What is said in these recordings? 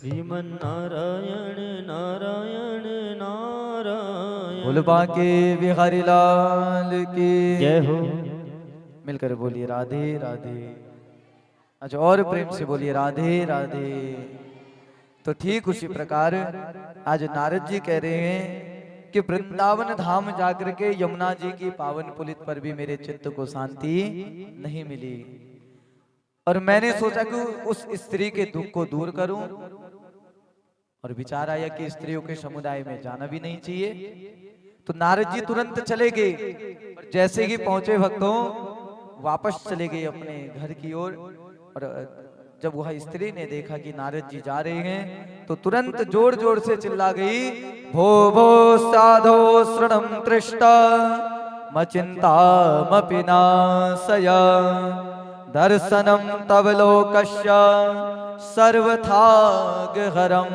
श्रीमन नारायण नारायण नारायण। बोल बाके बिहारी लाल की जय हो। मिलकर बोलिए राधे राधे। अच्छा और प्रेम से बोलिए राधे राधे। तो ठीक उसी प्रकार आज नारद जी कह रहे हैं कि वृंदावन धाम जाकर के यमुना जी की पावन पुलित पर भी मेरे चित्त को शांति नहीं मिली, और मैंने सोचा कि उस स्त्री के दुख को दूर करूं, और विचार आया कि स्त्रियों के समुदाय में जाना भी नहीं चाहिए। तो नारद जी तुरंत चले गए, और जैसे ही पहुंचे भक्तों वापस चले गए अपने घर की ओर। और जब वह स्त्री ने देखा कि नारद जी जा रहे हैं तो तुरंत जोर जोर से चिल्ला गई, भो भो साधो शृणम तृष्टा मचिंता मपिनाशय दर्शनम तव लोकस्य सर्वथाग हरम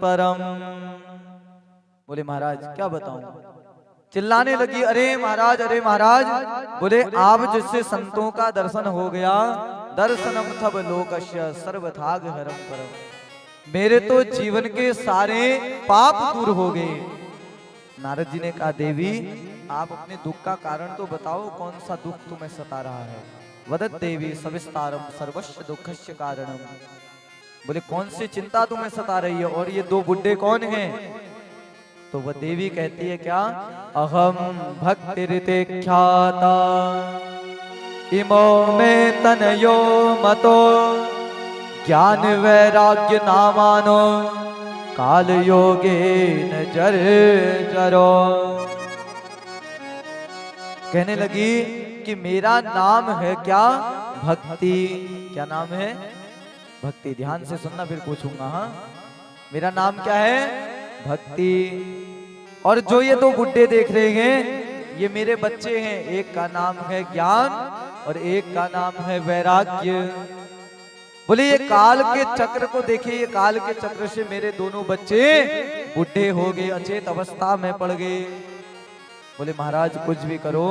परम। बोले महाराज क्या बताऊं, चिल्लाने लगी, अरे महाराज अरे महाराज। बोले आप जिससे संतों का दर्शन हो गया, दर्शनम तव लोकस्य सर्वथाग हरम परम, मेरे तो जीवन के सारे पाप दूर हो गए। नारद जी ने कहा, देवी आप अपने दुख का कारण तो बताओ, कौन सा दुख तुम्हें सता रहा है। वदत देवी सविस्तारम सर्वस्व दुखस्य कारणम। बोले कौन सी चिंता तुम्हें सता रही है, और ये दो बुड्ढे कौन हैं। तो वह देवी कहती है क्या, अहम भक्ति ऋते ख्याता इमो में तनयो मतो ज्ञान वैराग्य नामानो काल योगे न जर जरो। कहने लगी कि मेरा नाम है क्या, भक्ति। क्या नाम है, भक्ति। ध्यान से सुनना फिर पूछूंगा। हाँ, मेरा नाम क्या है, भक्ति। और जो ये दो बुड्ढे देख रहे हैं ये मेरे बच्चे हैं, एक का नाम है ज्ञान और एक का नाम है वैराग्य। बोले ये काल के चक्र को देखिए, ये काल के चक्र से मेरे दोनों बच्चे बुढ़े हो गए, अचेत अवस्था में पड़ गए। बोले महाराज कुछ भी करो,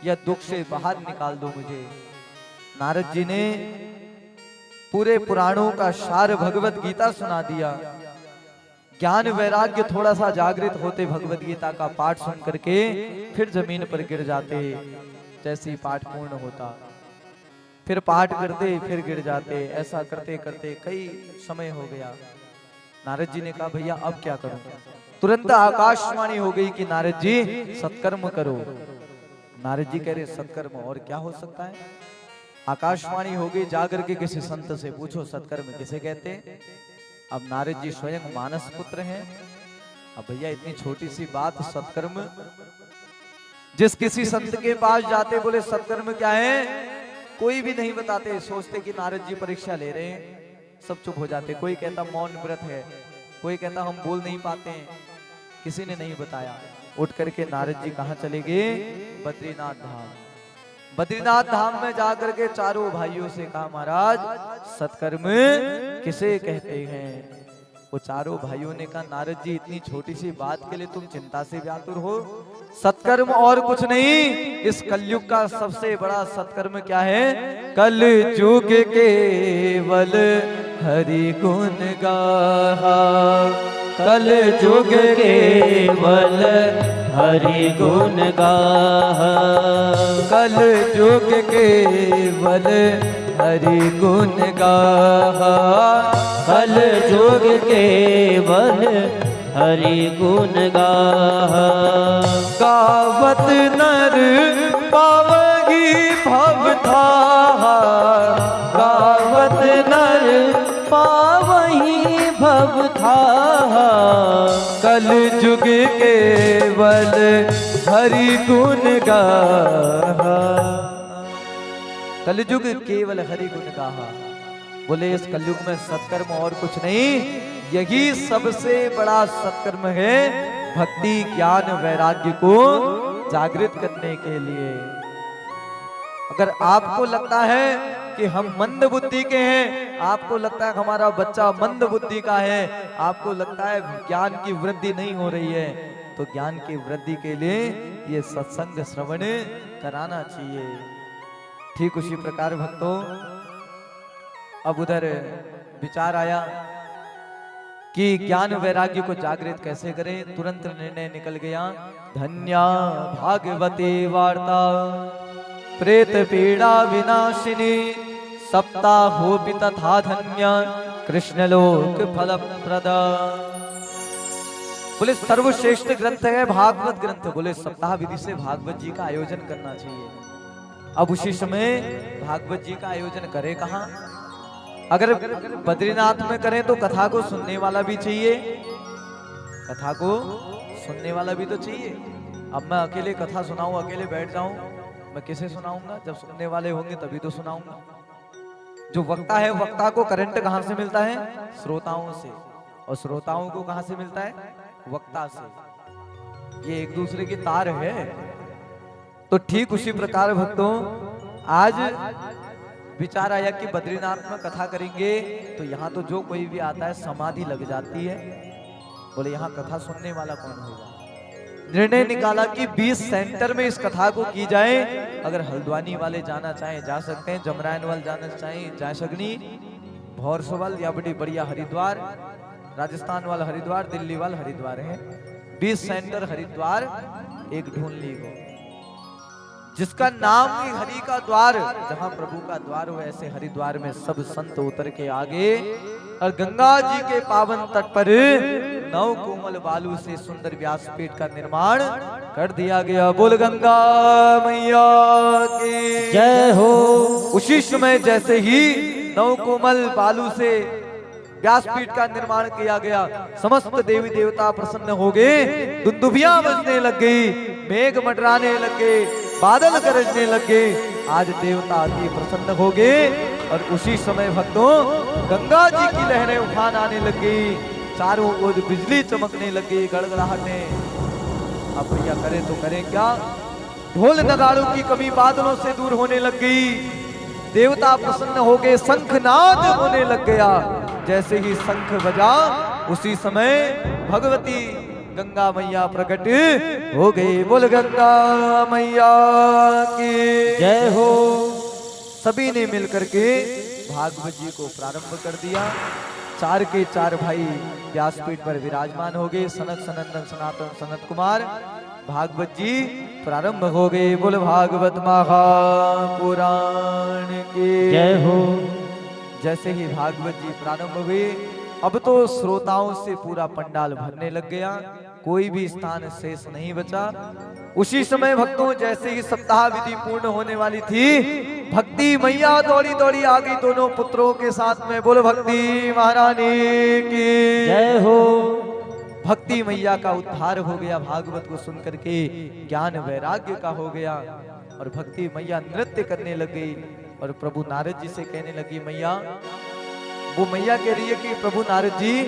या दुख से बाहर निकाल दो मुझे। नारद जी ने पूरे पुराणों का सार भगवत गीता सुना दिया। ज्ञान वैराग्य थोड़ा सा जागृत होते भगवत गीता का पाठ सुन करके फिर जमीन पर गिर जाते। जैसे ही पाठ पूर्ण होता फिर पाठ करते फिर गिर जाते। ऐसा करते करते कई समय हो गया। नारद जी ने कहा भैया अब क्या करूं। तुरंत आकाशवाणी हो गई कि नारद जी सत्कर्म करो। नारद जी कह रहे सत्कर्म, और क्या हो सकता है। आकाशवाणी हो गई, जाकर के किसी संत से पूछो सत्कर्म किसे कहते हैं। अब नारद जी स्वयं मानस पुत्र हैं। अब भैया इतनी छोटी सी बात सत्कर्म, जिस किसी संत के पास जाते बोले सत्कर्म क्या है, कोई भी नहीं बताते। सोचते कि नारद जी परीक्षा ले रहे हैं, सब चुप हो जाते। कोई कहता मौन व्रत है, कोई कहता हम बोल नहीं पाते हैं, किसी ने नहीं बताया। उठ करके नारद जी कहाँ चले गए, बद्रीनाथ धाम। बद्रीनाथ धाम में जाकर के चारों भाइयों से कहा महाराज सत्कर्म किसे कहते हैं। वो चारों भाइयों ने कहा नारद जी इतनी छोटी सी बात के लिए तुम चिंता से व्याकुल हो। सत्कर्म और कुछ नहीं, इस कलयुग का सबसे बड़ा सत्कर्म क्या है, कल युग केवल हरि गुण गाहा। कल युग केवल हरि गुण गाहा। कल युग केवल हरि गुण गाहा। कल युग केवल हरि गुण गाहा। गावत नर पावगी भवधाहा। गावत नर पावही भवधाहा। कल युग केवल हरि गुण गाहा। कलयुग केवल हरि गुण गाहा। बोले इस कलयुग में सत्कर्म और कुछ नहीं, यही सबसे बड़ा सत्कर्म है, भक्ति ज्ञान वैराग्य को जागृत करने के लिए। अगर आपको लगता है कि हम मंद बुद्धि के हैं, आपको लगता है हमारा बच्चा मंद बुद्धि का है, आपको लगता है ज्ञान की वृद्धि नहीं हो रही है, तो ज्ञान की वृद्धि के लिए ये सत्संग श्रवण कराना चाहिए। ठीक उसी प्रकार भक्तों अब उधर विचार आया कि ज्ञान वैराग्य को जागृत कैसे करें। तुरंत निर्णय निकल गया, धन्या भागवती वार्ता प्रेत पीड़ा विनाशिनी सप्ताहोपि तथा धन्य कृष्णलोक फलप्रदा। बोले सर्वश्रेष्ठ ग्रंथ है भागवत ग्रंथ। बोले सप्ताह विधि से भागवत जी का आयोजन करना चाहिए। अब उसी समय भागवत जी का आयोजन करे कहाँ? अगर बद्रीनाथ में करें तो कथा को सुनने वाला भी चाहिए, कथा को सुनने वाला भी तो चाहिए। अब मैं अकेले कथा सुनाऊं, अकेले बैठ जाऊं, मैं किसे सुनाऊंगा? जब सुनने वाले होंगे तभी तो सुनाऊंगा। जो वक्ता है, वक्ता को करंट कहां से मिलता है? श्रोताओं से। और श्रोताओं को कहां से मिलता है? वक्ता से। ये एक दूसरे की तार है। तो ठीक उसी प्रकार भक्तों, आज विचार आया कि बद्रीनाथ में कथा करेंगे तो यहाँ तो जो कोई भी आता है समाधि लग जाती है। बोले यहाँ कथा सुनने वाला कौन होगा? निर्णय निकाला कि 20 सेंटर में इस कथा को की जाए। अगर हल्द्वानी वाले जाना चाहें जा सकते हैं, जमरायन वाले जाना चाहें जा सकनी, भौरसोवाल या बड़ी बढ़िया हरिद्वार, राजस्थान वाला हरिद्वार, दिल्ली वाला हरिद्वार है। 20 सेंटर हरिद्वार एक ढूंढ ली गो, जिसका नाम ही हरि का द्वार, जहां प्रभु का द्वार हो, ऐसे हरिद्वार में सब संत उतर के आगे और गंगा जी के पावन तट पर 9 कोमल बालू से सुंदर व्यासपीठ का निर्माण कर दिया गया। बोल गंगा मैया की जय हो। उसी समय जैसे ही 9 कोमल बालू से व्यासपीठ का निर्माण किया गया, समस्त देवी देवता प्रसन्न हो गए, दुंदुभियां बजने लग गई, मेघ मंडराने लग गए, बादल गरजने लग गए। आज देवता अति प्रसन्न हो गए और उसी समय भक्तों गंगा जी की लहरें उफान आने लग गई, चारों ओर बिजली चमकने लग गई, गड़गड़ाहटे। अब भैया करें तो करें क्या? ढोल नगाड़ों की कमी बादलों से दूर होने लग गई, देवता प्रसन्न हो गए, शंखनाद होने लग गया। जैसे ही शंख बजा उसी समय भगवती गंगा मैया प्रकट हो गई। बोल गंगा मैया की जय हो। सभी ने मिलकर के भागवत जी को प्रारंभ कर दिया। 4 के 4 भाई व्यासपीठ पर विराजमान हो गए, सनत सनंदन सनातन सनत कुमार। भागवत जी प्रारंभ हो गए। बोल भागवत महापुराण की जय हो। जैसे ही भागवत जी प्रारंभ हुए, अब तो श्रोताओं से पूरा पंडाल भरने लग गया, कोई भी स्थान शेष नहीं बचा। उसी समय भक्तों जैसे ही सप्ताह विधि पूर्ण होने वाली थी, भक्ति मैया दौड़ी दौड़ी आ गई दोनों पुत्रों के साथ में। बोलो भक्ति महारानी की जय हो। भक्ति मैया का उद्धार हो गया, भागवत को सुनकर के ज्ञान वैराग्य का हो गया और भक्ति मैया नृत्य करने लग गई। और प्रभु नारद जी से कहने लगी, मैया, वो मैया कह रही है कि प्रभु नारद जी,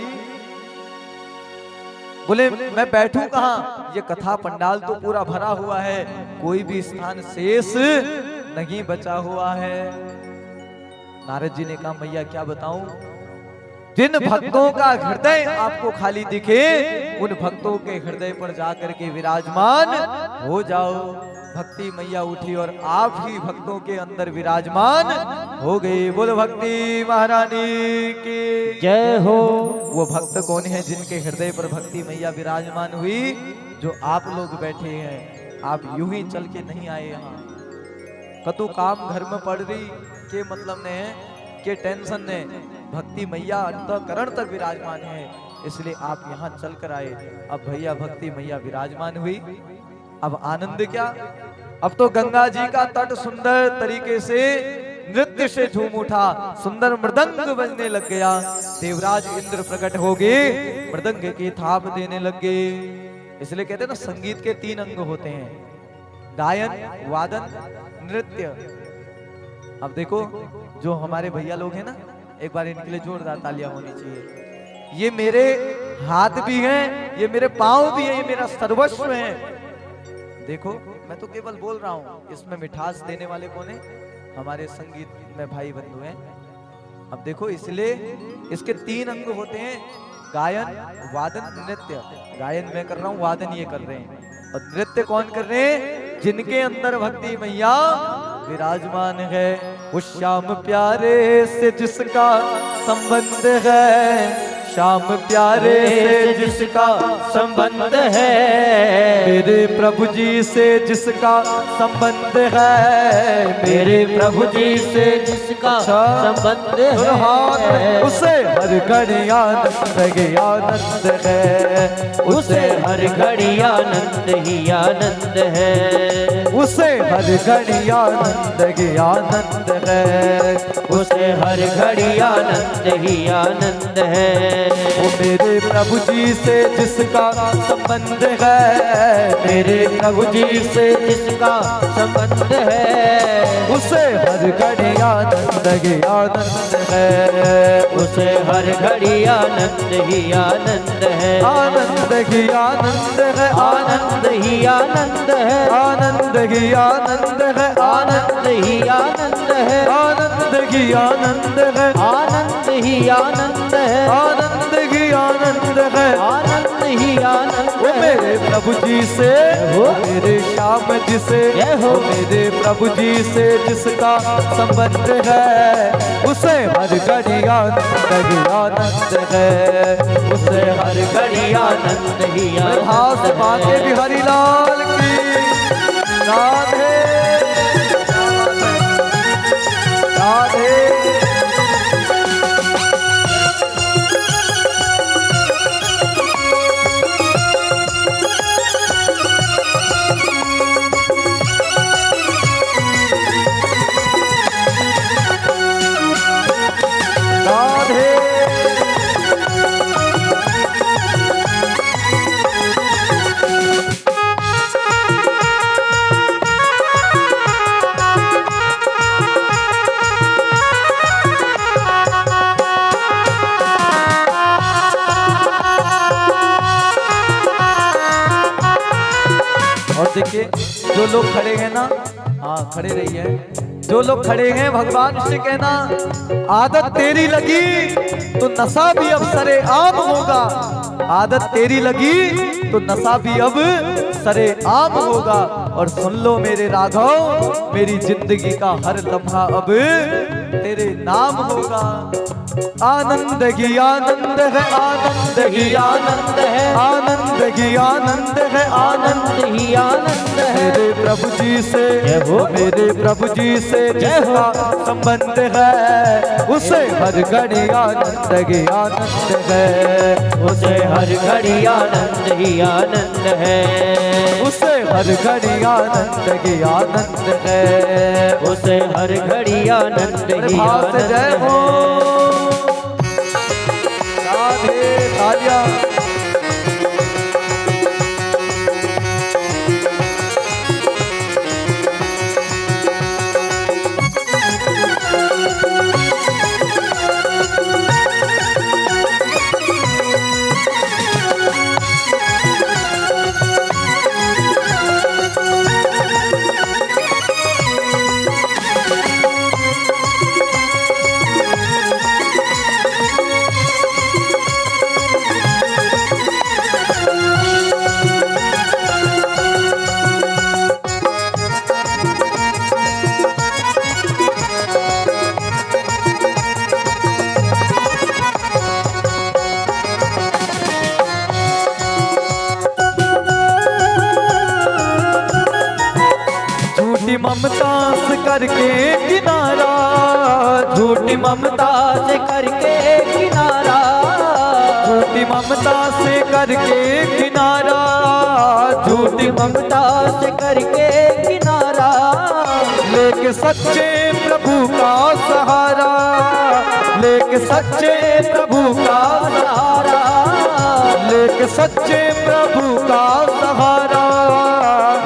बोले मैं बैठूं कहां? ये कथा पंडाल तो पूरा भरा हुआ है, कोई भी स्थान शेष नहीं बचा हुआ है। नारद जी ने कहा, मैया क्या बताऊं, जिन भक्तों का हृदय आपको खाली दिखे, उन भक्तों के हृदय पर जाकर के विराजमान हो जाओ। भक्ति मैया उठी और आप ही भक्तों के अंदर विराजमान हो गई। बोलो भक्ति महारानी की जय हो। वो भक्त कौन है जिनके हृदय पर भक्ति मैया विराजमान हुई? जो आप लोग बैठे हैं। आप यूं ही चल के नहीं आए यहाँ, कतु काम घर में पड़ रही के मतलब ने के टेंशन ने, भक्ति मैया अंतःकरण तक विराजमान है, इसलिए आप यहाँ चल कर आए। अब भैया भक्ति मैया विराजमान हुई, अब आनंद क्या? अब तो गंगा जी का तट सुंदर तरीके से नृत्य से झूम उठा, सुंदर मृदंग बजने लग गया। देवराज इंद्र प्रकट हो गए, मृदंग की थाप देने लग गए। इसलिए कहते हैं ना, संगीत के 3 अंग होते हैं, गायन, वादन, नृत्य। अब देखो जो हमारे भैया लोग हैं ना, एक बार इनके लिए जोरदार तालियां होनी चाहिए। ये मेरे हाथ भी हैं, ये मेरे पांव भी हैं, ये मेरा सर्वस्व है। देखो मैं तो केवल बोल रहा हूं, इसमें मिठास देने वाले कौन है? हमारे संगीत में भाई बंधु हैं। अब देखो, इसलिए इसके 3 अंग होते हैं, गायन, वादन, नृत्य। गायन मैं कर रहा हूं, वादन ये कर रहे हैं, और नृत्य कौन कर रहे हैं? जिनके अंदर भक्ति मैया विराजमान है। उस श्याम प्यारे से जिसका संबंध है, श्याम प्यारे से जिसका संबंध है, मेरे प्रभु जी से जिसका संबंध है, मेरे प्रभु जी से जिसका संबंध है, उसे हर घड़ी आनंद ही आनंद है, उसे हर घड़ी आनंद ही आनंद है, उसे हर घड़ी आनंद ही आनंद है, उसे हर घड़ी आनंद ही आनंद है। वो मेरे प्रभु जी से जिसका संबंध है, मेरे प्रभु जी से जिसका संबंध है, उसे हर घड़ी आनंद ही आनंद है, उसे हर घड़ी आनंद ही आनंद है, आनंद ही आनंद है, आनंद ही आनंद है, आनंद ही आनंद है, आनंद ही आनंद है, आनंद ही आनंद है, आनंद ही आनंद है, आनंद ही आनंद है, आनंद ही आनंद वो है। मेरे प्रभु जी से, वो मेरे श्याम जी से, वो मेरे प्रभु जी से जिसका संबंध है, उसे हर घड़ी आनंद ही आनंद है, उसे हर घड़ी आनंद ही हाथ आनंद बाके है। बिहारी लाल की राधे राधे। और देखिए जो लोग खड़े हैं ना, हाँ खड़े रहिए, जो लोग खड़े हैं भगवान से कहना आदत तेरी लगी तो नशा भी अब सरे आम होगा, आदत तेरी लगी तो नशा भी अब सरे आम होगा। और सुन लो मेरे राघव, मेरी जिंदगी का हर लम्हा अब तेरे नाम होगा। आनंद ही आनंद है, आनंद ही आनंद है, आनंद ही आनंद है, आनंद ही आनंद है। मेरे प्रभु जी से, मेरे प्रभु जी से जिसका संबंध है, उसे हर घड़ी आनंद ही आनंद है, उसे हर घड़ी आनंद ही आनंद है, उसे हर घड़ी आनंद ही आनंद है, उसे हर घड़ी आनंद ही भाव से जय आनंद हो। है। राधे तालियां। ममता से करके किनारा, झूठी ममता से करके किनारा, झूठी ममता से करके किनारा, झूठी ममता से करके किनारा, लेके सच्चे प्रभु का सहारा, लेके सच्चे प्रभु का सहारा, लेके सच्चे प्रभु का सहारा,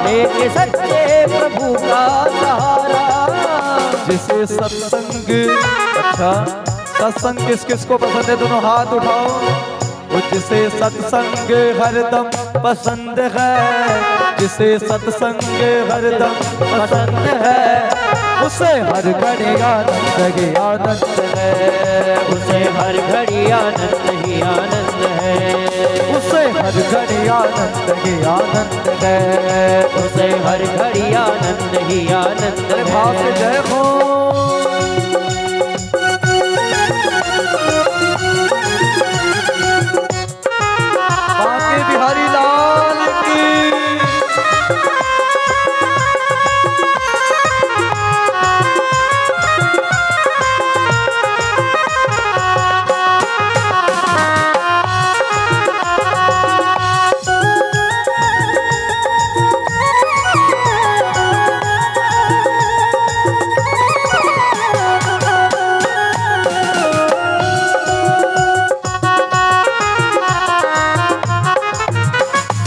लेके सच्चे प्रभु का सहारा। जिसे सत्संग, अच्छा सत्संग किस किस को पसंद है, दोनों हाथ उठाओ। वो जिसे सत्संग हरदम पसंद है, जिसे सत्संग हरदम पसंद है, उसे हर घड़ी आनंद ही आनंद है, उसे हर घड़ी आनंद ही आनंद है, उसे हर घड़ी आनंद ही आनंद है, उसे हर घड़ी आनंद ही आनंद है। भाव से जय हो।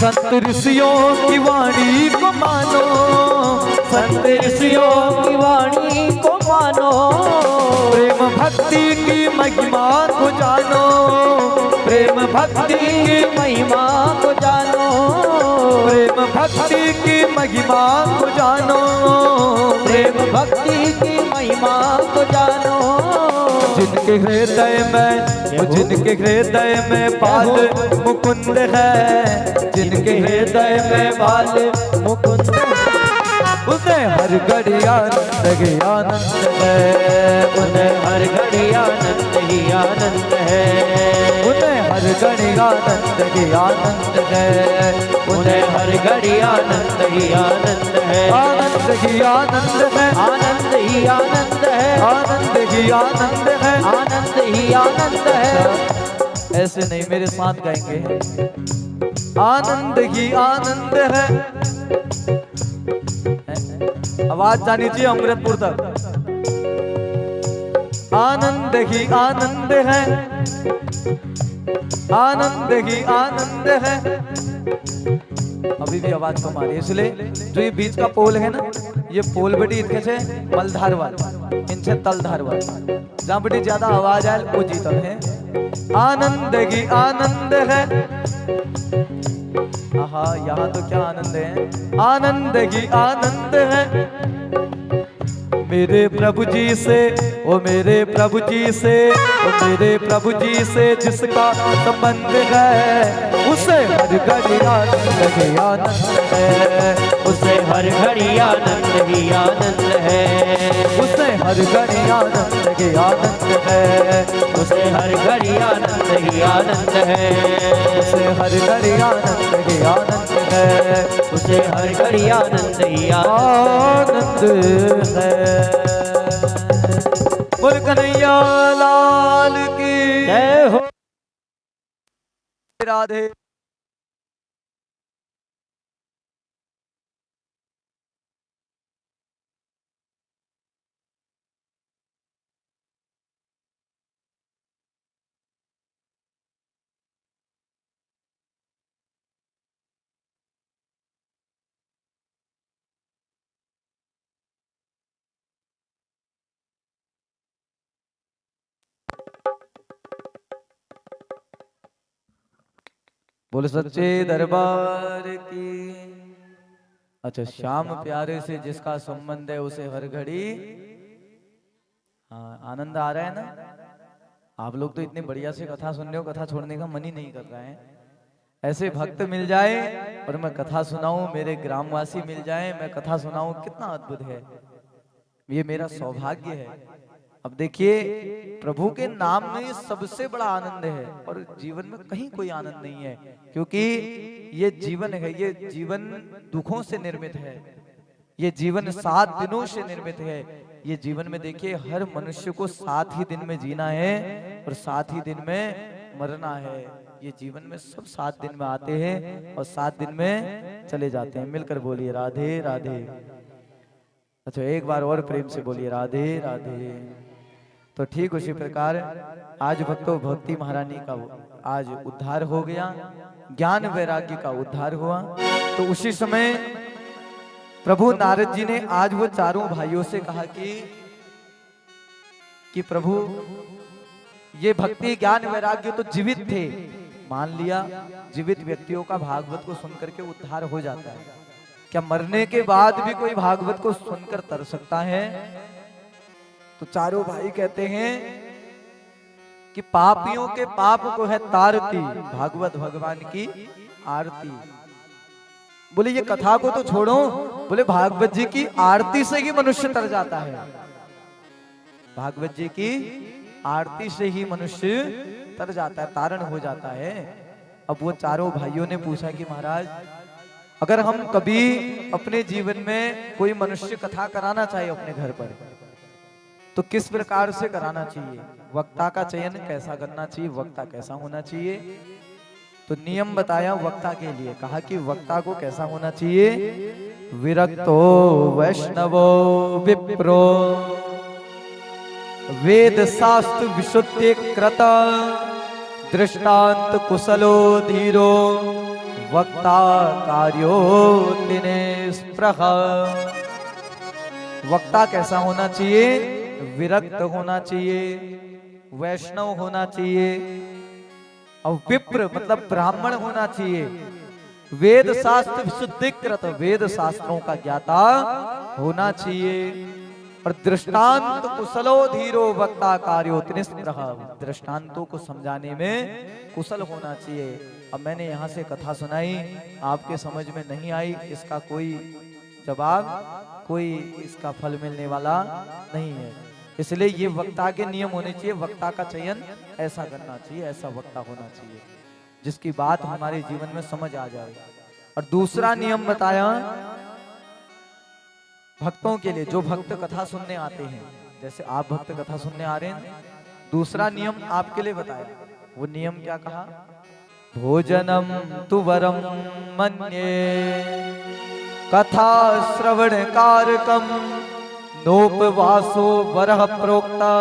संत ऋषियों की वाणी को मानो, संत ऋषियों की वाणी को मानो, प्रेम भक्ति की महिमा को जानो, प्रेम भक्ति की महिमा को जानो, प्रेम भक्ति की महिमा को जानो, प्रेम भक्ति की महिमा को जानो। जिनके हृदय में, जिनके हृदय में बाल मुकुंद है, जिनके हृदय में बाल मुकुंद उन्हें हर घड़ी आनंद ही आनंद है, उन्हें हर घड़ी आनंद ही आनंद है, उन्हें हर घड़ी आनंद ही आनंद है, उन्हें हर घड़ी आनंद ही आनंद है, आनंद ही आनंद है, आनंद ही आनंद है, आनंद ही आनंद है, आनंद ही आनंद है। ऐसे नहीं, मेरे साथ गाएंगे। आनंद ही आनंद है, आवाज जानी चाहिए अमृतपुर तक। आनंद ही आनंद है, आनंद ही आनंद है। अभी भी आवाज कम आ रही है, इसलिए जो ये बीच का पोल है ना, ये पोल बड़ी इनके से मलधार वाला, इनसे तलधार वाला, जहां बड़ी ज्यादा आवाज आए वो जीतल है। आनंद ही आनंद है, आहा यहाँ तो क्या आनंद है, आनंद ही आनंद है। मेरे प्रभु जी से, ओ मेरे प्रभु जी से, ओ मेरे प्रभु जी से जिसका संबंध है, उसे हर घड़ी आनंद ही आनंद है, उसे हर घड़ी आनंद ही आनंद है, उसे हर घड़ी आनंद ही आनंद है, उसे हर घड़ी आनंद ही आनंद है, उसे हर घड़ी आनंद ही आनंद है, उसे हर घड़ी आनंद ही आनंद है। बोल कन्हैया लाल की जय हो। राधे। बोले सच्चे दरबार की। अच्छा, श्याम प्यारे से जिसका संबंध है उसे हर घड़ी, हाँ आनंद आ रहा है ना। आप लोग तो इतने बढ़िया से कथा सुन रहे हो, कथा छोड़ने का मन ही नहीं कर रहा है। ऐसे भक्त मिल जाए और मैं कथा सुनाऊं, मेरे ग्रामवासी मिल जाए मैं कथा सुनाऊं, कितना अद्भुत है, ये मेरा सौभाग्य है। अब देखिए, प्रभु के नाम में सबसे बड़ा आनंद है और जीवन में कहीं कोई आनंद नहीं है, क्योंकि ये जीवन है, ये जीवन दुखों से निर्मित है, ये जीवन 7 दिनों से निर्मित है। ये जीवन में देखिए, हर मनुष्य को 7 ही दिन में जीना है और 7 ही दिन में मरना है। ये जीवन में सब 7 दिन में आते हैं और 7 दिन में चले जाते हैं। मिलकर बोलिए राधे राधे। अच्छा, एक बार और प्रेम से बोलिए राधे राधे। तो ठीक उसी प्रकार आज भक्तों, भक्ति महारानी का आज उद्धार हो गया, ज्ञान वैराग्य का उद्धार हुआ। तो उसी समय प्रभु नारद जी ने आज वो चारों भाइयों से कहा कि प्रभु, ये भक्ति ज्ञान वैराग्य तो जीवित थे, मान लिया जीवित व्यक्तियों का भागवत को सुनकर के उद्धार हो जाता है, क्या मरने के बाद भी कोई भागवत को सुनकर तर सकता है? तो चारों भाई कहते हैं कि पापियों के पाप को है तारती, भागवत भगवान की आरती। बोले ये कथा को तो छोड़ो, बोले भागवत जी की आरती से ही मनुष्य तर जाता है, भागवत जी की आरती से ही मनुष्य तर जाता है, तारण हो जाता है। अब वो चारों भाइयों ने पूछा कि महाराज, अगर हम कभी अपने जीवन में कोई मनुष्य कथा कराना चाहिए अपने घर पर, तो किस प्रकार से कराना चाहिए? वक्ता का चयन कैसा करना चाहिए? वक्ता कैसा होना चाहिए? तो नियम बताया वक्ता के लिए, कहा कि वक्ता को कैसा होना चाहिए? विरक्तो वैष्णवो विप्रो वेद शास्त्र विशुद्धि कृत दृष्टांत कुशलो धीरो वक्ता कार्यो तिने स्प्रह। वक्ता कैसा होना चाहिए? विरक्त होना चाहिए, वैष्णव होना चाहिए, और विप्र मतलब ब्राह्मण होना चाहिए, वेद शास्त्र विशुद्धिकृत वेद शास्त्रों का ज्ञाता होना चाहिए, और दृष्टांत कुशलो धीरो वक्ता कार्यो तिनिस्प्रह। दृष्टांतों को समझाने में कुशल होना चाहिए। अब मैंने यहाँ से कथा सुनाई, आपके समझ में नहीं आई, इसका कोई जवाब, कोई इसका फल मिलने वाला नहीं है। इसलिए ये वक्ता के नियम होने चाहिए। वक्ता का चयन ऐसा करना चाहिए, ऐसा वक्ता होना चाहिए जिसकी बात हमारे जीवन में समझ आ जाए। और दूसरा नियम बताया भक्तों के लिए, जो भक्त कथा सुनने आते हैं, जैसे आप भक्त कथा सुनने आ रहे हैं, दूसरा नियम आपके लिए बताया। वो नियम क्या कहा? भोजनम तु वरम मन्ये कथा श्रवण कारकम नोपवासो वरह प्रोक्ता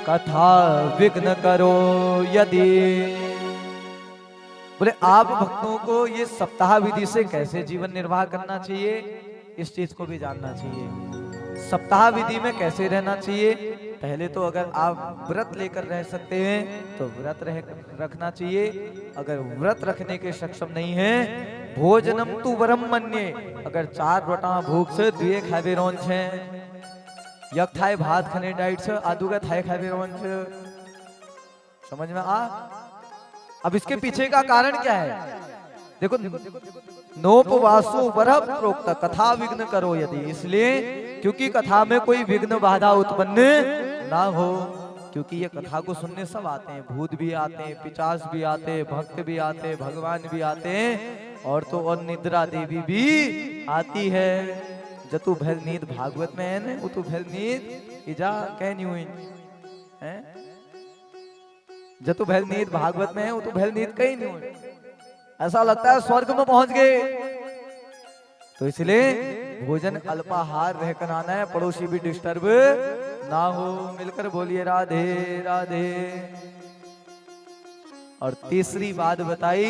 कथा विघ्न करो यदि। बोले आप भक्तों को ये सप्ताह विधि से कैसे जीवन निर्वाह करना चाहिए, इस चीज को भी जानना चाहिए। सप्ताह विधि में कैसे रहना चाहिए? पहले तो अगर आप व्रत लेकर रह सकते हैं तो व्रत रखना चाहिए। अगर व्रत रखने के सक्षम नहीं है, भोजनम तु वरम मन्ये, अगर 4 रोटा भूख से दुए खावे रोन छे, यक थाय भात खने डाइट से आदू का थाय खावे रोन छे। समझ में आ? अब इसके पीछे का कारण क्या है? देखो, नोपवासो वरह प्रोक्त कथा विघ्न करो यदि, इसलिए क्योंकि कथा में कोई विघ्न बाधा उत्पन्न ना हो। क्योंकि ये कथा को सुनने सब आते हैं, भूत भी आते हैं, पिचास भी आते हैं, भक्त भी आते हैं, भगवान भी आते हैं, और तो और निद्रा देवी भी आती है। जतु भैल नींद भागवत में है ना, उतु भैल नींद इजा कह नहीं हुई है। जतु भैल नींद भागवत में है, उतु भैल नींद कहीं नहीं हुई। ऐसा लगता है स्वर्ग में पहुंच गए। तो इसलिए भोजन अल्पाहार रहकर आना है, पड़ोसी भी डिस्टर्ब ना हो। मिलकर बोलिए राधे राधे। और तीसरी बात बताई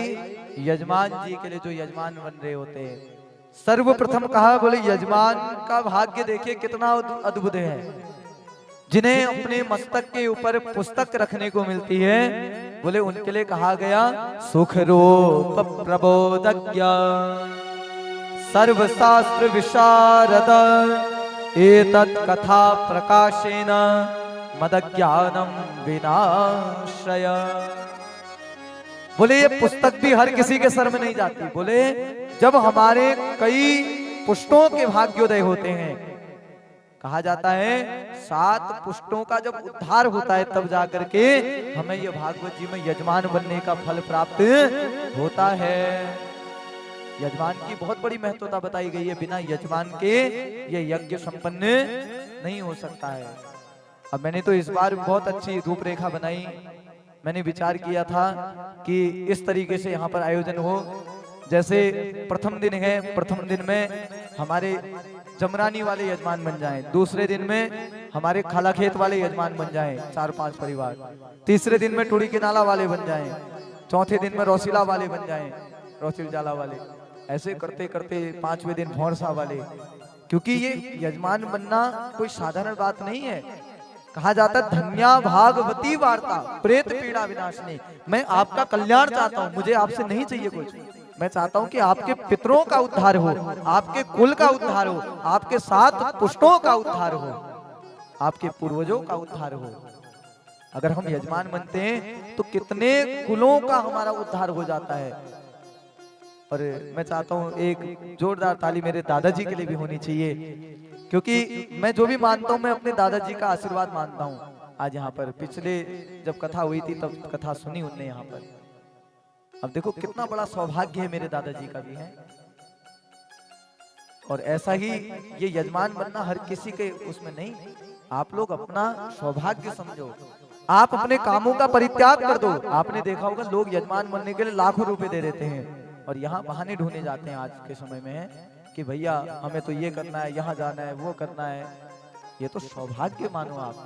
यजमान जी के लिए, जो यजमान बन रहे होते हैं, सर्वप्रथम कहा, बोले यजमान का भाग्य देखिए कितना अद्भुत है। जिन्हें अपने मस्तक के ऊपर पुस्तक रखने को मिलती है, बोले उनके लिए कहा गया सुख रूप प्रबोधज्ञ सर्वशास्त्र विशारद एतत् कथा प्रकाशेन मदज्ञानम विनाशय। बोले ये पुस्तक भी हर किसी के सर में नहीं जाती। बोले जब हमारे कई पुष्टों के भाग्योदय होते हैं, कहा जाता है 7 पुष्टों का जब उद्धार होता है, तब जाकर के हमें ये भागवत जी में यजमान बनने का फल प्राप्त होता है। यजमान की बहुत बड़ी महत्वता बताई गई है। बिना यजमान के ये यज्ञ संपन्न नहीं हो सकता है। अब मैंने तो इस बार बहुत अच्छी रूपरेखा बनाई। मैंने विचार किया था कि इस तरीके से यहाँ पर आयोजन हो। जैसे प्रथम दिन है, प्रथम दिन में हमारे जमरानी वाले यजमान बन जाएं, दूसरे दिन में हमारे खाला खेत वाले यजमान बन जाएं, 4-5 परिवार, तीसरे दिन में टुड़ी के नाला वाले बन जाएं, चौथे दिन में रौसीला वाले बन जाएं, रौसील जाला वाले, ऐसे करते करते 5वें दिन भौरसा वाले। क्योंकि ये यजमान बनना कोई साधारण बात नहीं है। कहा जाता धन्या भागवती वार्ता प्रेत पीड़ा विनाशनी। मैं आपका कल्याण चाहता हूँ, मुझे आपसे नहीं चाहिए कुछ। मैं चाहता हूं कि आपके पितरों का उद्धार हो, आपके कुल का उद्धार हो, आपके 7 पुष्टों का उद्धार हो, आपके पूर्वजों का उद्धार हो। अगर हम यजमान बनते हैं तो कितने कुलों का हमारा उद्धार हो जाता है। और मैं चाहता हूं एक जोरदार ताली मेरे दादाजी के लिए भी होनी चाहिए, क्योंकि मैं जो भी मानता हूं, मैं अपने दादाजी का आशीर्वाद मानता हूं। आज यहाँ पर पिछले जब कथा हुई थी तब कथा सुनी उनने यहाँ पर। अब देखो कितना बड़ा सौभाग्य है मेरे दादाजी का भी है। और ऐसा ही ये यजमान बनना हर किसी के उसमें नहीं। आप लोग अपना सौभाग्य समझो, आप अपने कामों का परित्याग कर दो। आपने देखा होगा लोग यजमान बनने के लिए लाखों रुपए दे देते हैं, और यहाँ बहाने ढूंढे जाते हैं आज के समय में, है कि भैया हमें तो ये करना है, यहाँ जाना है, वो करना है। ये तो सौभाग्य मानो आप,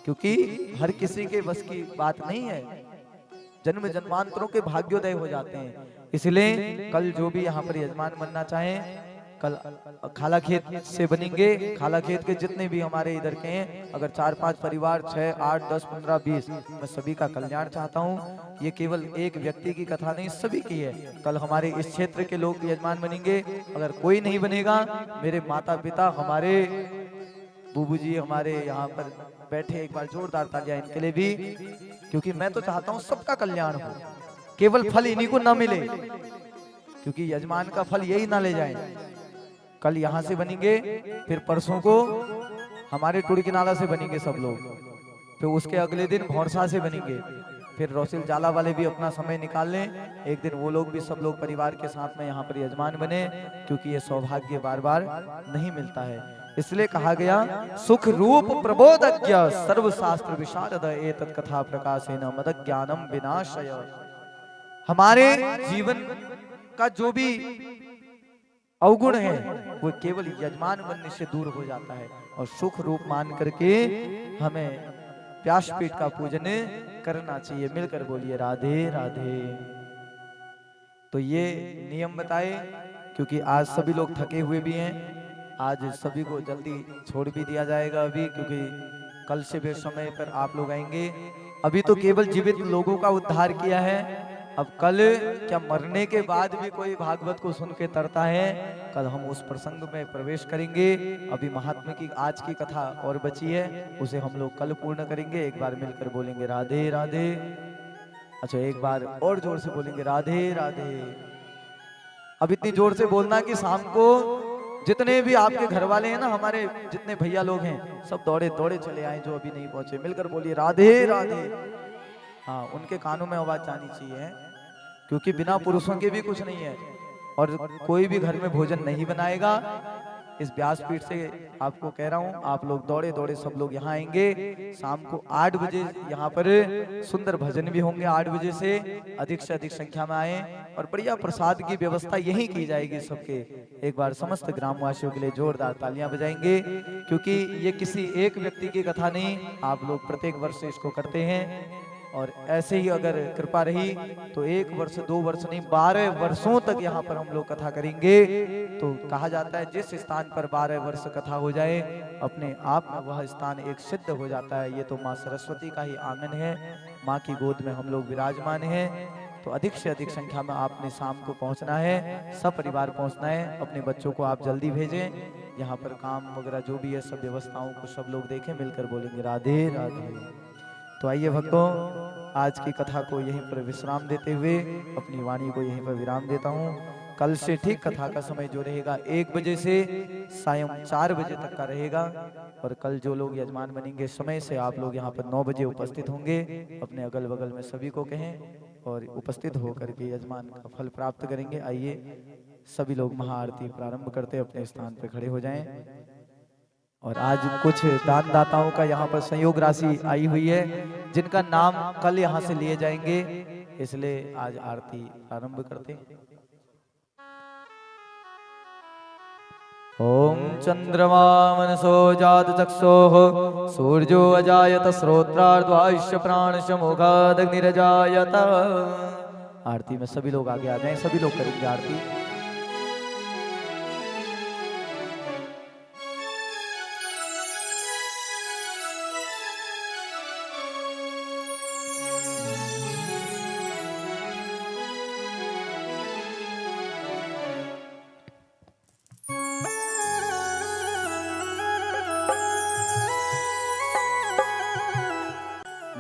क्योंकि हर किसी के बस की बात नहीं है। जन्म जन्मांतरों के भाग्योदय हो जाते हैं। इसलिए कल जो भी यहाँ पर यजमान बनना चाहें, कल खाला खेत से बनेंगे। खाला खेत के जितने भी हमारे इधर के हैं, अगर 4-5 परिवार, 6, 8, 10, 15, 20, मैं सभी का कल्याण चाहता हूँ। ये केवल एक व्यक्ति की कथा नहीं, सभी की है। कल हमारे इस क्षेत्र के लोग यजमान बनेंगे। अगर कोई नहीं बनेगा, मेरे माता पिता, हमारे बूबू जी हमारे यहाँ पर बैठे, एक बार जोरदार तालियां इनके लिए भी, क्योंकि मैं तो चाहता हूँ सबका कल्याण हो, केवल फल इन्हीं को ना मिले, क्योंकि यजमान का फल यही ना ले जाएं। कल यहाँ से बनेंगे, फिर परसों को हमारे टुड़की नाला से बनेंगे सब लोग, फिर उसके अगले दिन भौरसा से बनेंगे, फिर रोसिल जाला वाले भी अपना समय निकाल लें, एक दिन वो लोग भी सब लोग परिवार के साथ में यहाँ पर यजमान बने, क्योंकि ये सौभाग्य बार बार नहीं मिलता है। इसलिए कहा गया, सुख रूप प्रबोधज्ञ सर्व शास्त्र विशारद एतत् कथा प्रकाशेन मद ज्ञानम विनाशय। हमारे जीवन का जो भी अवगुण है वो केवल यजमान बनने से दूर हो जाता है, और सुख रूप मान करके हमें व्यासपीठ का पूजन करना चाहिए। मिलकर बोलिए राधे राधे। तो ये नियम बताए, क्योंकि आज सभी लोग थके हुए भी हैं, आज सभी को जल्दी छोड़ भी दिया जाएगा अभी, क्योंकि कल से भी समय पर आप लोग आएंगे। अभी तो केवल जीवित लोगों का उद्धार किया है, अब कल क्या मरने के बाद भी कोई भागवत को सुन के तरता है, कल हम उस प्रसंग में प्रवेश करेंगे। अभी महात्मा की आज की कथा और बची है, उसे हम लोग कल पूर्ण करेंगे। एक बार मिलकर बोलेंगे राधे राधे। अच्छा, एक बार और जोर से बोलेंगे राधे राधे। अब इतनी जोर से बोलना कि शाम को जितने भी आपके घर वाले हैं ना, हमारे जितने भैया लोग हैं, सब दौड़े दौड़े चले आए जो अभी नहीं पहुंचे। मिलकर बोलिए राधे राधे। हाँ, उनके कानों में आवाज जानी चाहिए, क्योंकि बिना पुरुषों के भी कुछ नहीं है, और कोई भी घर में भोजन नहीं बनाएगा। इस व्यासपीठ से आपको कह रहा हूँ, आप लोग दौड़े दौड़े सब लोग यहाँ आएंगे। शाम को 8 बजे यहाँ पर सुंदर भजन भी होंगे। 8 बजे से अधिक संख्या में आए, और बढ़िया प्रसाद की व्यवस्था यही की जाएगी सबके। एक बार समस्त ग्रामवासियों के लिए जोरदार तालियां बजाएंगे, क्योंकि ये किसी एक व्यक्ति की कथा नहीं, आप लोग प्रत्येक वर्ष इसको करते हैं, और ऐसे ही अगर कृपा रही तो 1 वर्ष 2 वर्ष नहीं, 12 वर्षों तक यहाँ पर हम लोग कथा करेंगे। तो कहा जाता है, जिस स्थान पर 12 वर्ष कथा हो जाए, अपने आप में वह स्थान एक सिद्ध हो जाता है। ये तो माँ सरस्वती का ही आंगन है, माँ की गोद में हम लोग विराजमान हैं। तो अधिक से अधिक संख्या में आपने शाम को पहुंचना है, सब परिवार पहुंचना है। अपने बच्चों को आप जल्दी भेजें, यहाँ पर काम वगैरह जो भी है सब व्यवस्थाओं को सब लोग देखें। मिलकर बोलेंगे राधे राधे। तो आइए भक्तों, आज की कथा को यहीं पर विश्राम देते हुए अपनी वाणी को यहीं पर विराम देता हूँ। कल से ठीक कथा का समय जो रहेगा 1 बजे से सायं 4 बजे तक का रहेगा, और कल जो लोग यजमान बनेंगे समय से आप लोग यहाँ पर 9 बजे उपस्थित होंगे। अपने अगल बगल में सभी को कहें और उपस्थित होकर के यजमान का फल प्राप्त करेंगे। आइए सभी लोग महाआरती प्रारंभ करते अपने स्थान पर खड़े हो जाएं। और आज कुछ दानदाताओं का यहाँ पर संयोग राशि आई हुई है, जिनका नाम कल यहाँ से लिए जाएंगे, इसलिए आज आरती प्रारंभ करते हैं। ओम चंद्रमा मनसो जात चक्षोः सूर्यो अजायत श्रोत्रार्ध्वायुष्य प्राणशमोघादग्निरजायत। आरती में सभी लोग आगे आ जाएं, सभी लोग करेंगे आरती।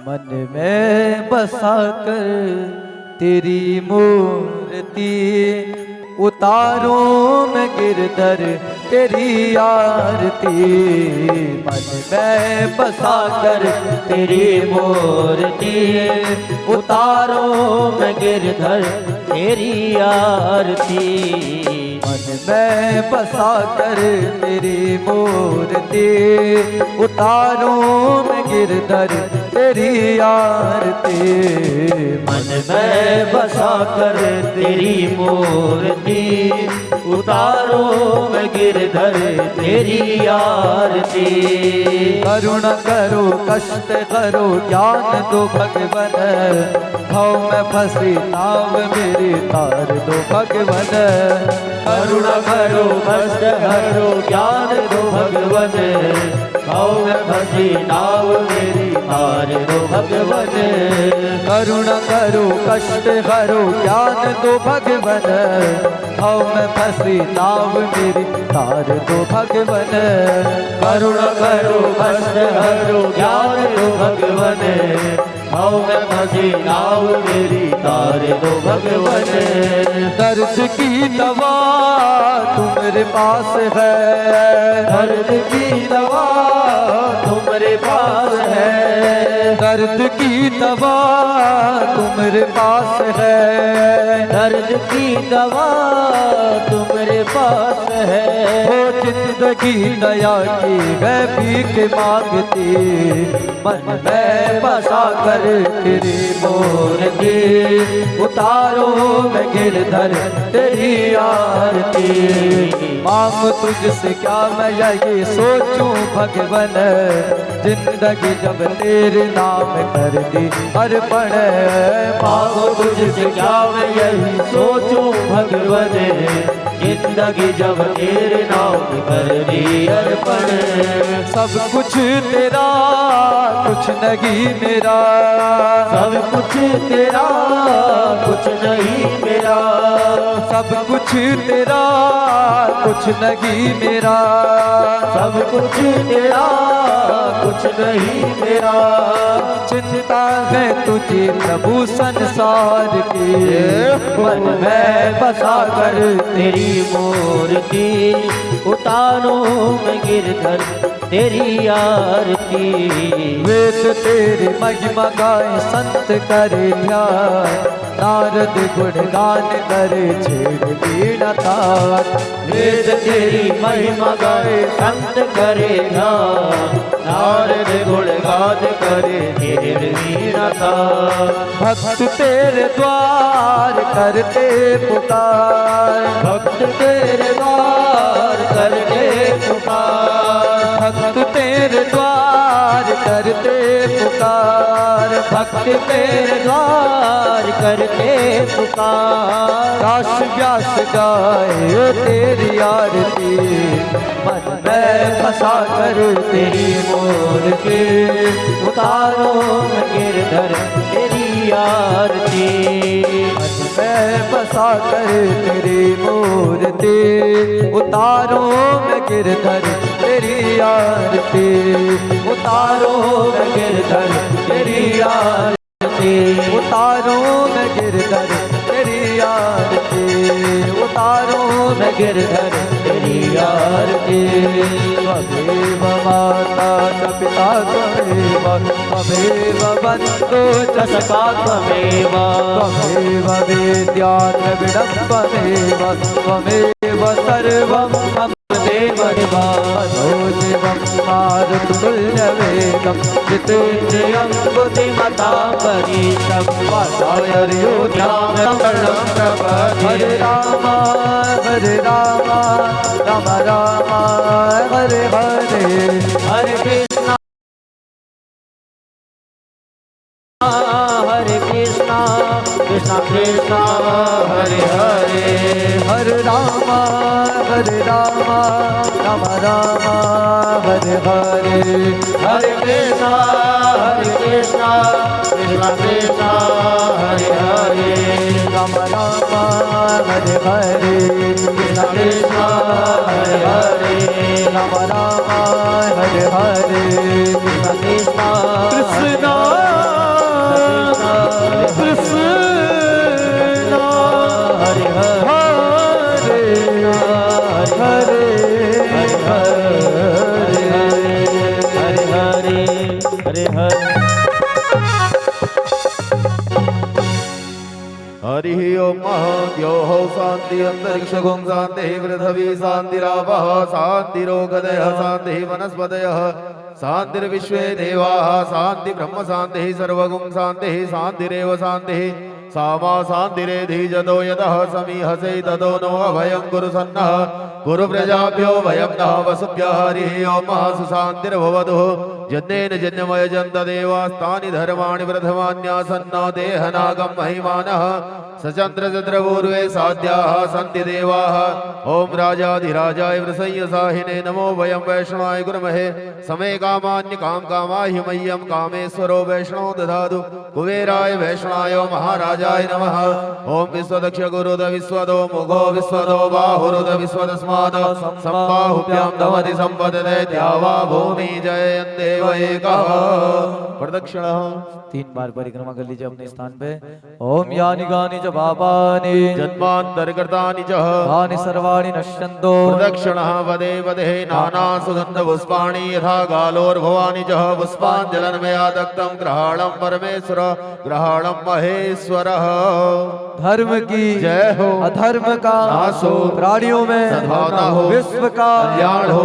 मन में बसा कर तेरी मूर्ति उतारूं मैं गिरधर तेरी आरती। मन में बसा कर तेरी मूर्ति उतारो मैं गिरधर तेरी आरती। मन में बसा कर तेरी मूर्ति उतारूं मैं गिरधर तेरी आरती। मन में बसा कर तेरी मूर्ति, उतारो मैं गिरधर तेरी आरती। करुणा करो कष्ट करो ज्ञान दो भगवन, भाव में फंसी नाव मेरी तार दो भगवन। करुणा करो कष्ट हरो ज्ञान दो भगवन, भाव में फंसी नाव मेरी तार दो भगवन। करुणा करो कष्ट हरो ज्ञान दो भगवन, भाव में फंसी नाव मेरी तार दो भगवन। करुणा करो कष्ट हरो ज्ञान दो भगवन, भाव में फंसी नाव मेरी तार दो भगवन। दर्द की दवा तुम्हारे पास है, दर्द की दवा तुम्हारे पास है, दर्द की दवा तुम्हारे पास है, दर्द की दवा तुम्हारे पास है। हो जिंदगी दया की है भीख मांगती, मन में बसा कर तेरी मूर्ति, उतारो मैं गिरधर तेरी आरती। मांग तुझसे क्या मैं यही सोचूं भगवन, जिंदगी जब तेरे नाम कर दी अर्पण। मांगो तुझसे क्या मैं यही सोचूं भगवन, जिंदगी जब तेरे नाम कर दी अर्पण। सब कुछ तेरा कुछ नहीं मेरा, सब कुछ तेरा कुछ नहीं मेरा, सब कुछ तेरा कुछ नहीं मेरा, सब कुछ तेरा कुछ नहीं मेरा। चिंता है तुझे प्रभु संसार की, मन में बसा कर तेरी मूर्ति, उतारो मैं गिरधर तेरी आरती। वेद तेरी महिमा गाए संत करे ध्यान, नारद गुणगान करे छेड़ वीणा तान। वेद तेरी महिमा गाए संत करे ध्यान, नारद गुणगान करे छेड़ वीणा तान। भक्त तेरे द्वार करते पुकार, भक्त तेरे द्वार करते पुकार, भक्त तेरे द्वार करते पुकार, भक्त तेरे द्वार करते पुकार। काश व्यास गाए तेरी आरती, मन में फंसा कर तेरी मूर्ति, उतारो मैं गिरधर तेरी आरती। मन में फंसा कर तेरी मूर्ति, उतारो मैं गिरधर तेरी आरती, उतारो मैं गिरधर तेरी आरती, उतारो मैं गिरधर तेरी आरती, उतारो मैं गिरधर तेरी आरती। त्वमेव माता च पिता त्वमेव, त्वमेव बन्धो च सखा त्वमेव, त्वमेव वेद्या द्रविडं त्वमेव, त्वमेव सर्वं मम देव देवं मारुतुल्यवेगं जितेन्द्रियं बुद्धिमतां वरिष्ठं वातायर्योध्यां हरे राम राम राम हरे हरे, हरे कृष्णा हरे कृष्णा कृष्णा कृष्णा हरे हरे, हरे राम राम राम हरे हरे, हरे कृष्णा कृष्णा कृष्णा हरे हरे, राम राम हरे हरे, कृष्णा कृष्णा हरे हरे, राम राम हरे हरे, कृष्णा कृष्णा कृष्णा कृष्णा हरे हरे, हरे हरे हरे हरे। हरि ओम द्योः शांति अंतरिक्षगुं शांति पृथ्वी शांतिरापः शांतिरोगदयः शांति वनस्पतयः शान्तिर्विश्वे देवाः शान्ति ब्रह्म शान्तिः सर्वगुं शान्तिः शान्तिरेव शान्तिः सामा शान्तिरेधि जतो यतः समीहसे ततो नो अभयं कुरु सन्नः कुरु प्रजाभ्यो भयं नः वसुभ्यः हरिः ओम सुशान्तिर्भवतु जन्नेन जन्मय जन्तदेवास्तानि धर्माणि प्रथमान्यासन्नो देहनागं महिमानः सचन्द्रचन्द्रपूर्वे साध्याः सन्ति देवाः ओम राजाधिराजाय वृषय्यसाहिने नमो वयं वैष्णवाय गुरुमहे समे कामान्य काम कामाहि मह्यं कामेश्वरो वैष्णव दधातु कुबेराय वैष्णवाय महाराजाय नमः ओम विश्वदक्ष गुरुद विश्वदो मुखो विश्वदो बाहुरुद विश्वदस्मात् सम्बाहुभ्यां दमति सम्पदते द्यावा भूमि जयन् देव एकः प्रदक्षिणः 3 बार परिक्रमा कर लीजिए अपने स्थान पे। ओम यानि गानि च पापानि जन्मान्तरकृतानि च तानि सर्वाणि नश्यन्तो प्रदक्षिणः वदे वदे नाना सुगंध पुष्पाणि यथा गालोर्भवानि च पुष्पाञ्जलन्मया दत्तं ग्रहाणं परमेश्वर ग्रहाणं महेश्वरः। धर्म की जय हो, अधर्म का नाश हो, प्राणियों में सद्भावना हो, विश्व का कल्याण हो,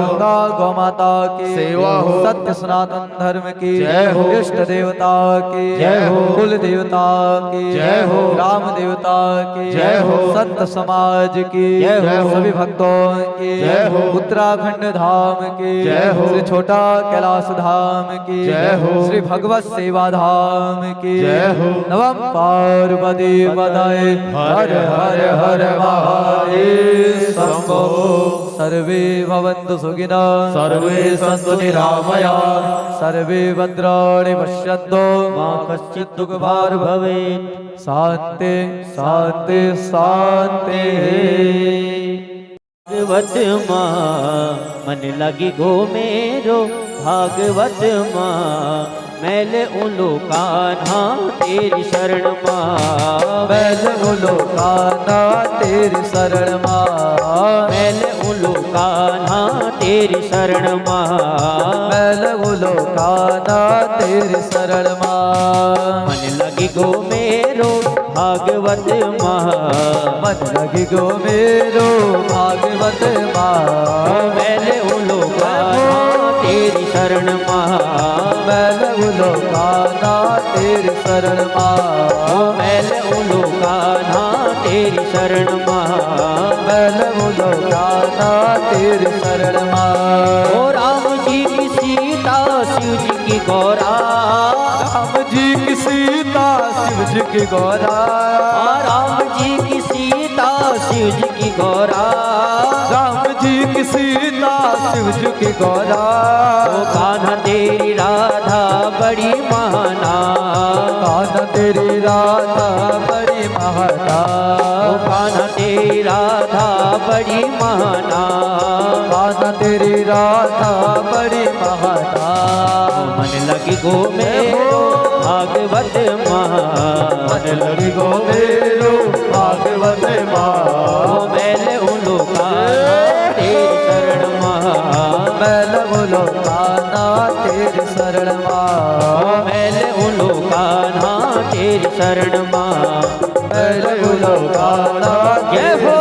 गौ माता की सेवा हो, सत्य सनातन धर्म की जय हो, इष्ट देवता की जय हो, कुल देवता की जय हो, राम देवता की जय हो, संत समाज की जय हो, सभी भक्तों की जय हो, उत्तराखंड धाम की जय हो, श्री छोटा कैलाश धाम की जय हो, श्री भगवत सेवा धाम की जय हो, नमः पार्वती पतये हर हर हर महादेव शंभो। सर्वे भवन्तु सुखिनः सर्वे सन्तु निरामयाः सर्वे भद्राणि पश्यन्तु मा कश्चित् दुःखभाग् भवेत्। शान्ति शान्ति शान्ति। भागवत माँ मन लगी गो मेरो भागवत माँ मैले उलो कान्हा तेरी शरण माँ मैल उलो कान्हा तेरी शरण माँ मैले उलो कान्हा तेरी शरण माँ मैल उलो कान्हा तेरी शरण माँ। मन लगी गो मेरो भागवत माँ मन लगी गो मेरो भागवत माँ मैले उलो कान्हा तेरी शरण माँ मैल उलो कान्हा तेरी शरण माँ मैले उलो कान्हा तेरी शरण माँ मैल उलो कान्हा तेरी शरण माँ। ओ राम जी की सीता शिव जी की गौरा राम जी की सीता शिव जी की गौरा राम जी की सीता शिव जी की गौरा राम जी की सीता शिव जी की गौरा। ओ कान्हा तेरी राधा बड़ी महाना कान्हा तेरी राधा बड़ी महाना ओ कान्हा तेरी राधा बड़ी महाना कान्हा तेरी राधा बड़ी महाना। मन लगी गो मेरो भागवत माँ मन लगी गो मेरो भागवत माँ मैले उलो कान्हा तेरी शरण माँ मैल उलो कान्हा तेरी शरण माँ मैले उलो कान्हा तेरी शरण माँ मैल उलो कान्हा जय हो।